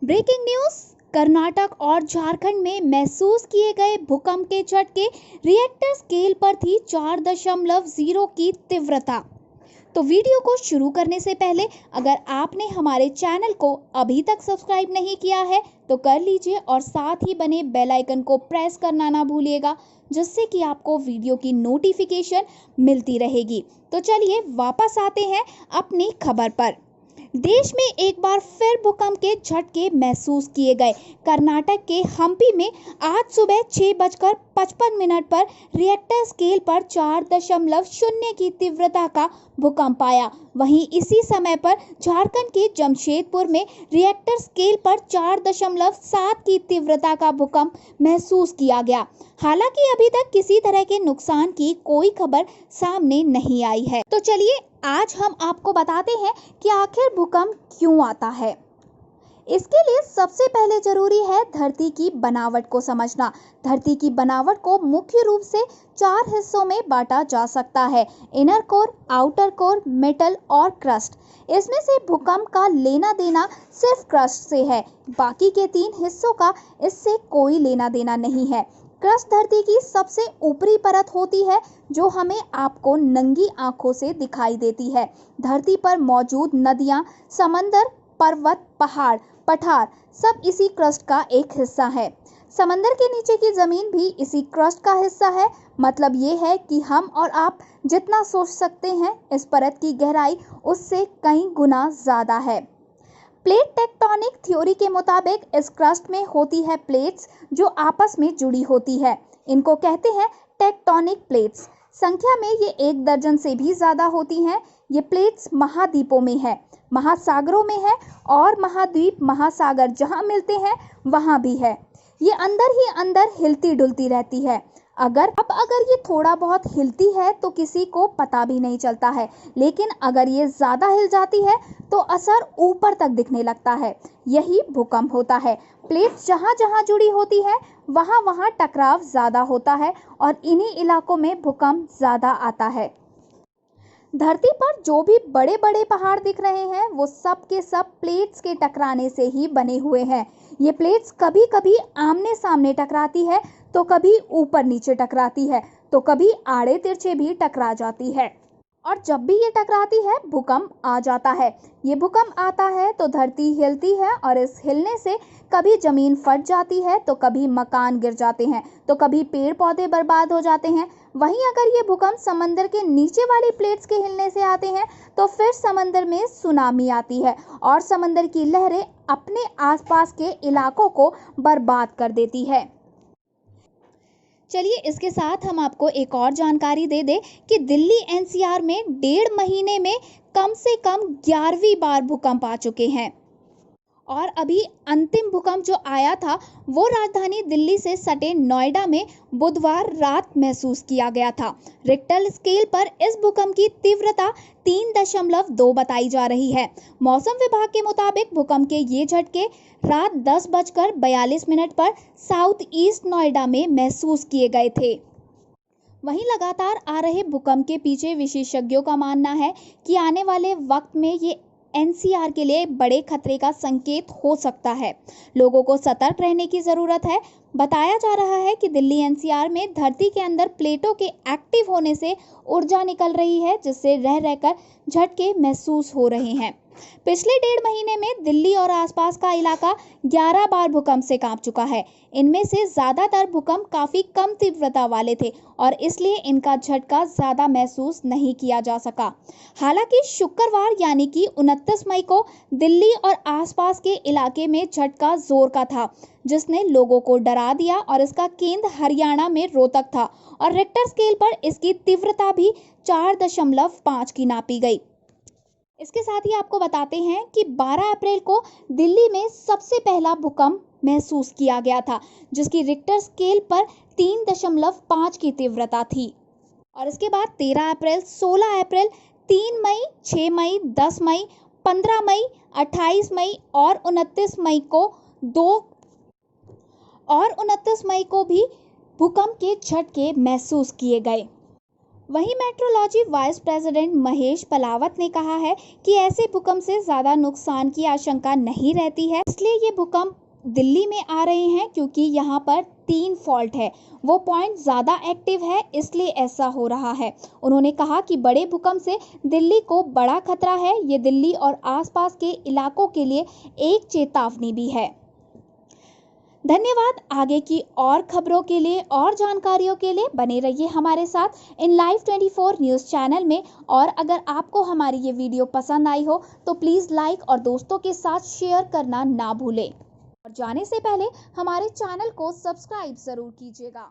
Breaking news. Karnataka और झारखंड में महसूस किए गए भूकंप के झटके रिएक्टर स्केल पर थी 4.0 की तीव्रता। तो वीडियो को शुरू करने से पहले अगर आपने हमारे चैनल को अभी तक सब्सक्राइब नहीं किया है तो कर लीजिए और साथ ही बने बेल आइकन को प्रेस करना ना भूलिएगा, जिससे कि आपको वीडियो की नोटिफिकेशन मिलती रहेगी। तो चलिए वापस आते हैं अपनी खबर पर। देश में एक बार फिर भूकंप के झटके महसूस किए गए। कर्नाटक के हम्पी में आज सुबह 6:55 पर रिएक्टर स्केल पर 4.0 की तीव्रता का भूकंप आया। वहीं इसी समय पर झारखंड के जमशेदपुर में रिएक्टर स्केल पर 4.7 की तीव्रता का भूकंप महसूस किया गया। हालांकि अभी तक किसी तरह के नुकसान की कोई खबर सामने नहीं आई है। तो चलिए आज हम आपको बताते हैं कि आखिर भूकंप क्यों आता है। इसके लिए सबसे पहले जरूरी है धरती की बनावट को समझना। धरती की बनावट को मुख्य रूप से 4 हिस्सों में बांटा जा सकता है: inner core, outer core, metal और क्रस्ट। इसमें से भूकंप का लेना देना सिर्फ क्रस्ट से है, बाकी के 3 हिस्सों का इससे कोई लेना देना नहीं है। क्रस्ट धरती की सबसे ऊपरी परत होती है जो हमें आपको नंगी आंखों से दिखाई देती है। धरती पर मौजूद नदियां, समंदर, पर्वत, पहाड़, पठार सब इसी क्रस्ट का एक हिस्सा है। समंदर के नीचे की जमीन भी इसी क्रस्ट का हिस्सा है। मतलब ये है कि हम और आप जितना सोच सकते हैं इस परत की गहराई उससे कई गुना ज्यादा है। प्लेट टेक्टोनिक थ्योरी के मुताबिक इस क्रस्ट में होती है प्लेट्स जो आपस में जुड़ी होती है। इनको कहते हैं टेक्टोनिक प्लेट्स। संख्या में ये 1 दर्जन से भी ज्यादा होती हैं। ये प्लेट्स महाद्वीपों में है, महासागरों में है और महाद्वीप महासागर जहां मिलते हैं वहां भी है। ये अंदर ही अंदर हिलती डुलती रहती है। अगर ये थोड़ा बहुत हिलती है तो किसी को पता भी नहीं चलता है, लेकिन अगर ये ज़्यादा हिल जाती है तो असर ऊपर तक दिखने लगता है। यही भूकंप होता है। प्लेट्स जहाँ जहाँ जुड़ी होती है वहाँ वहाँ टकराव ज़्यादा होता है और इन्हीं इलाकों में भूकंप ज़्यादा आता है। धरती पर जो भी बड़े बड़े पहाड़ दिख रहे हैं वो सब के सब प्लेट्स के टकराने से ही बने हुए हैं। ये प्लेट्स कभी कभी आमने सामने टकराती है तो कभी ऊपर नीचे टकराती है तो कभी आड़े तिरछे भी टकरा जाती है। और जब भी ये टकराती है भूकंप आ जाता है। ये भूकंप आता है तो धरती हिलती है और इस हिलने से कभी जमीन फट जाती है तो कभी मकान गिर जाते हैं तो कभी पेड़ पौधे बर्बाद हो जाते हैं। वहीं अगर ये भूकंप समंदर के नीचे वाली प्लेट्स के हिलने से आते हैं तो फिर समंदर में सुनामी आती है और समंदर की लहरें अपने आसपास के इलाकों को बर्बाद कर देती है। चलिए इसके साथ हम आपको एक और जानकारी दे दें कि दिल्ली एनसीआर में 1.5 महीने में कम से कम 11वीं बार भूकंप आ चुके हैं। और अभी अंतिम भूकंप जो आया था वो राजधानी दिल्ली से सटे नोएडा में बुधवार रात महसूस किया गया था। रिक्टर स्केल पर इस भूकंप की तीव्रता 3.2 बताई जा रही है। मौसम विभाग के मुताबिक भूकंप के ये झटके रात 10:42 पर साउथ ईस्ट नोएडा में महसूस किए गए थे। वहीं लगातार आ रहे भूकंप के पीछे विशेषज्ञों का मानना है कि आने वाले वक्त में ये एनसीआर के लिए बड़े खतरे का संकेत हो सकता है। लोगों को सतर्क रहने की जरूरत है। बताया जा रहा है कि दिल्ली एनसीआर में धरती के अंदर प्लेटों के एक्टिव होने से ऊर्जा निकल रही है, जिससे रह रहकर झटके महसूस हो रहे हैं। पिछले 1.5 महीने में दिल्ली और आसपास का इलाका 11 बार भूकंप से कांप चुका है। इनमें से ज्यादातर भूकंप काफी कम तीव्रता वाले थे और इसलिए इनका झटका ज्यादा महसूस नहीं किया जा सका। हालांकि शुक्रवार यानी कि 29 मई को दिल्ली और आसपास के इलाके में झटका जोर का था, जिसने लोगों को डरा दिया और इसका केंद्र हरियाणा में रोहतक था और रिक्टर स्केल पर इसकी तीव्रता भी 4.5 की नापी गई। इसके साथ ही आपको बताते हैं कि 12 अप्रैल को दिल्ली में सबसे पहला भूकंप महसूस किया गया था, जिसकी रिक्टर स्केल पर 3.5 की तीव्रता थी। और इसके बाद 13 अप्रैल, 16 अप्रैल, 3 मई, 6 मई, 10 मई, 15 मई, 28 मई और 29 मई को भी भूकंप के झटके महसूस किए गए। वहीं metrology vice president Mahesh Palawat ने कहा है कि ऐसे भूकंप से ज़्यादा नुकसान की आशंका नहीं रहती है, इसलिए ये भूकंप दिल्ली में आ रहे हैं क्योंकि यहाँ पर 3 फॉल्ट है, वो पॉइंट ज़्यादा एक्टिव है, इसलिए ऐसा हो रहा है। उन्होंने कहा कि बड़े भूकंप से दिल्ली को बड़ा खतरा है, ये दिल्ली और आसपास के इलाकों के लिए एक चेतावनी भी है। धन्यवाद। आगे की और खबरों के लिए और जानकारियों के लिए बने रहिए हमारे साथ इन लाइव 24 न्यूज़ चैनल में। और अगर आपको हमारी ये वीडियो पसंद आई हो तो प्लीज़ लाइक और दोस्तों के साथ शेयर करना ना भूलें। और जाने से पहले हमारे चैनल को सब्सक्राइब ज़रूर कीजिएगा।